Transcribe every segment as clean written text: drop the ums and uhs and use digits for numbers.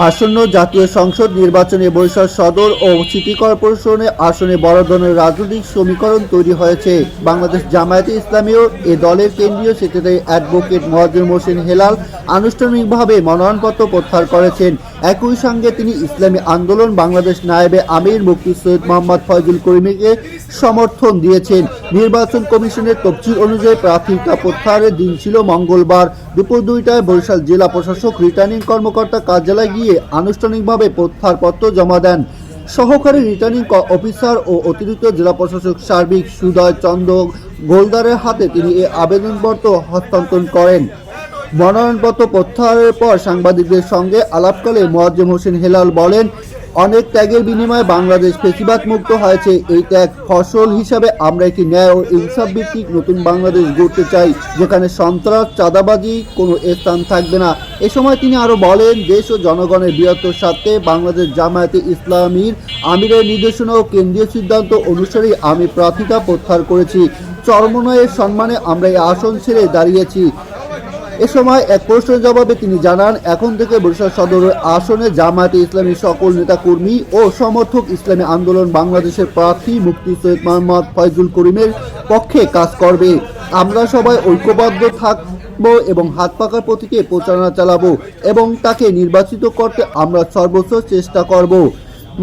আসন্ন জাতীয় সংসদ নির্বাচনে বরিশাল সদর ও সিটি কর্পোরেশনে আসনে বড় ধরনের রাজনৈতিক সমীকরণ তৈরি হয়েছে। বাংলাদেশ জামায়াতে ইসলামীও এ দলের কেন্দ্রীয় সেক্রেটারি অ্যাডভোকেট মোয়াজ্জেম হোসেন হেলাল আনুষ্ঠানিকভাবে মনোনয়নপত্র প্রত্যাহার করেছেন। একই সঙ্গে তিনি ইসলামী আন্দোলন বাংলাদেশ নায়েবে আমির মুফতি সৈয়দ মোহাম্মদ ফয়জুল করিমকে সমর্থন দিয়েছেন। নির্বাচন কমিশনের তফসিল অনুযায়ী প্রার্থিতা প্রত্যাহারের দিন ছিল মঙ্গলবার দুপুর 2টায় বরিশাল জেলা প্রশাসক রিটার্নিং কর্মকর্তা কার্যালয়ে গিয়ে আনুষ্ঠানিকভাবে প্রত্যাহারপত্র জমা দেন। সহকারী রিটার্নিং অফিসার ও অতিরিক্ত জেলা প্রশাসক সার্বিক সুদয় চন্দ্র গোলদারের হাতে তিনি এই আবেদনপত্র হস্তান্তর করেন। মনোনয়নপত্র প্রত্যাহারের পর সাংবাদিকদের সঙ্গে আলাপকালে মোয়াজ্জেম হোসেন হেলাল বলেন, অনেক ত্যাগের বিনিময়ে বাংলাদেশ ফ্যাসিবাদ মুক্ত হয়েছে। এই ত্যাগ ফসল হিসাবে আমরা একটি ন্যায় ও ইনসাফ ভিত্তিক নতুন বাংলাদেশ গড়তে চাই, যেখানে সন্ত্রাস চাঁদাবাজি কোনো স্থান থাকবে না। এ সময় তিনি আরও বলেন, দেশ ও জনগণের বৃহত্তর স্বার্থে বাংলাদেশ জামায়াতে ইসলামীর আমিরের নির্দেশনা ও কেন্দ্রীয় সিদ্ধান্ত অনুসারে আমি প্রার্থিতা প্রত্যাহার করেছি। চরমোনাইয়ের সম্মানে আমরা এই আসন ছেড়ে দাঁড়িয়েছি। এ সময় এক প্রশ্নের জবাবে তিনি জানান, এখন থেকে বরিশাল সদর আসনে জামায়াতে ইসলামী সকল নেতাকর্মী ও সমর্থক ইসলামী আন্দোলন বাংলাদেশের প্রার্থী মুফতি সৈয়দ মোহাম্মদ ফয়জুল করিমের পক্ষে কাজ করবে। আমরা সবাই ঐক্যবদ্ধ থাকব এবং হাত পাকার প্রতীকে প্রচারণা চালাবো এবং তাকে নির্বাচিত করতে আমরা সর্বোচ্চ চেষ্টা করব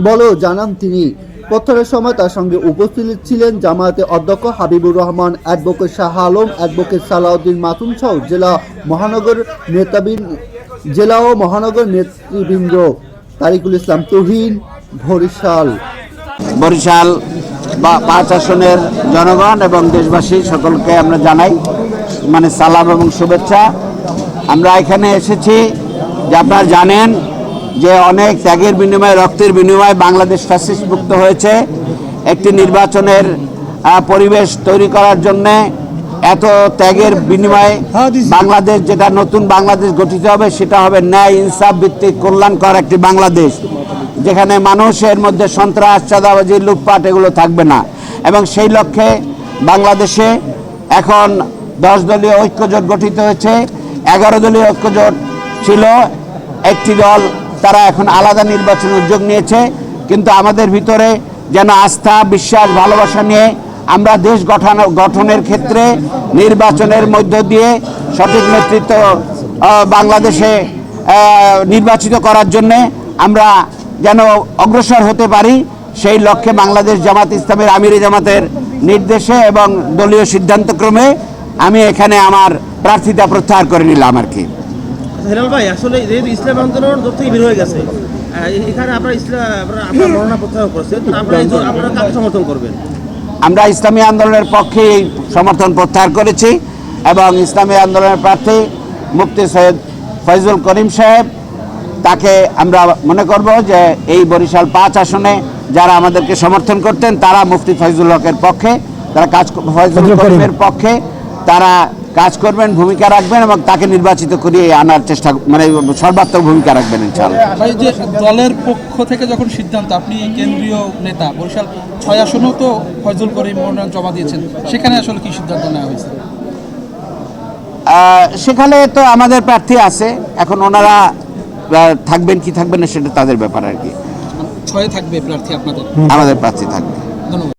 বলেও জানান তিনি। প্রত্যাহারের সময় তার সঙ্গে উপস্থিত ছিলেন জামায়াতের অধ্যক্ষ হাবিবুর রহমান, অ্যাডভোকেট শাহ আলম, অ্যাডভোকেট সালাউদ্দিন মাসুম সহ জেলা ও মহানগর নেতৃবৃন্দ। তারিকুল ইসলাম তুহিন, বরিশাল। 5 আসনের জনগণ এবং দেশবাসী সকলকে আমরা জানাই সালাম এবং শুভেচ্ছা। আমরা এখানে এসেছি যে আপনারা জানেন যে অনেক ত্যাগের বিনিময়ে রক্তের বিনিময়ে বাংলাদেশ ফ্যাসিস্ট মুক্ত হয়েছে। একটি নির্বাচনের পরিবেশ তৈরি করার জন্য এত ত্যাগের বিনিময়ে বাংলাদেশ, যেটা নতুন বাংলাদেশ গঠিত হবে, সেটা হবে ন্যায় ইনসাফ ভিত্তিক কল্যাণকর একটি বাংলাদেশ, যেখানে মানুষের মধ্যে সন্ত্রাস চাঁদাবাজি লুটপাট এগুলো থাকবে না। এবং সেই লক্ষ্যে বাংলাদেশে এখন 10 দলীয় ঐক্যজোট গঠিত হয়েছে। 11 দলীয় ঐক্যজোট ছিল, একটি দল তারা এখন আলাদা নির্বাচনের উদ্যোগ নিয়েছে। কিন্তু আমাদের ভিতরে যেন আস্থা, বিশ্বাস, ভালোবাসা নিয়ে আমরা দেশ গঠনের ক্ষেত্রে নির্বাচনের মধ্য দিয়ে সঠিক নেতৃত্ব বাংলাদেশে নির্বাচিত করার জন্যে আমরা যেন অগ্রসর হতে পারি, সেই লক্ষ্যে বাংলাদেশ জামাত ইসলামের আমিরে জামাতের নির্দেশে এবং দলীয় সিদ্ধান্তক্রমে আমি এখানে আমার প্রার্থিতা প্রত্যাহার করে নিলাম আর কি। হেলাল ভাই, আসলে যেহেতু ইসলাম আন্দোলন দূর থেকে বের হয়ে গেছে, এখানে আপনারা মনোনয়ন প্রত্যাহার করেছেন, আপনারা কাকে সমর্থন করবেন? আমরা ইসলামী আন্দোলনের পক্ষেই সমর্থন প্রত্যাহার করেছি এবং ইসলামী আন্দোলনের প্রার্থী মুফতি সৈয়দ ফয়জুল করিম সাহেব, তাকে আমরা মনে করব যে এই বরিশাল 5 আসনে যারা আমাদেরকে সমর্থন করতেন তারা মুফতি ফয়জুল হকের পক্ষে, তারা ফয়জুল করিমের পক্ষে তারা কাজ করবেন, ভূমিকা রাখবেন এবং তাকে নির্বাচিত করিয়ে আনার চেষ্টা সর্বাত্মক ভূমিকা রাখবেন ইনশাআল্লাহ। যে দলের পক্ষ থেকে যখন সিদ্ধান্ত, আপনি কেন্দ্রীয় নেতা, বরিশাল 6 আসনেও তো ফয়জুল করিম মনোনয়ন জমা দিয়েছেন, সেখানে আসলে কি সিদ্ধান্ত নেওয়া হয়েছে? সেখানে তো আমাদের প্রার্থী আছে, এখন ওনারা থাকবেন কি থাকবেন না সেটা তাদের ব্যাপার আর কি। 6 থাকবে প্রার্থী আপনাদের? আমাদের প্রার্থী থাকবে। ধন্যবাদ।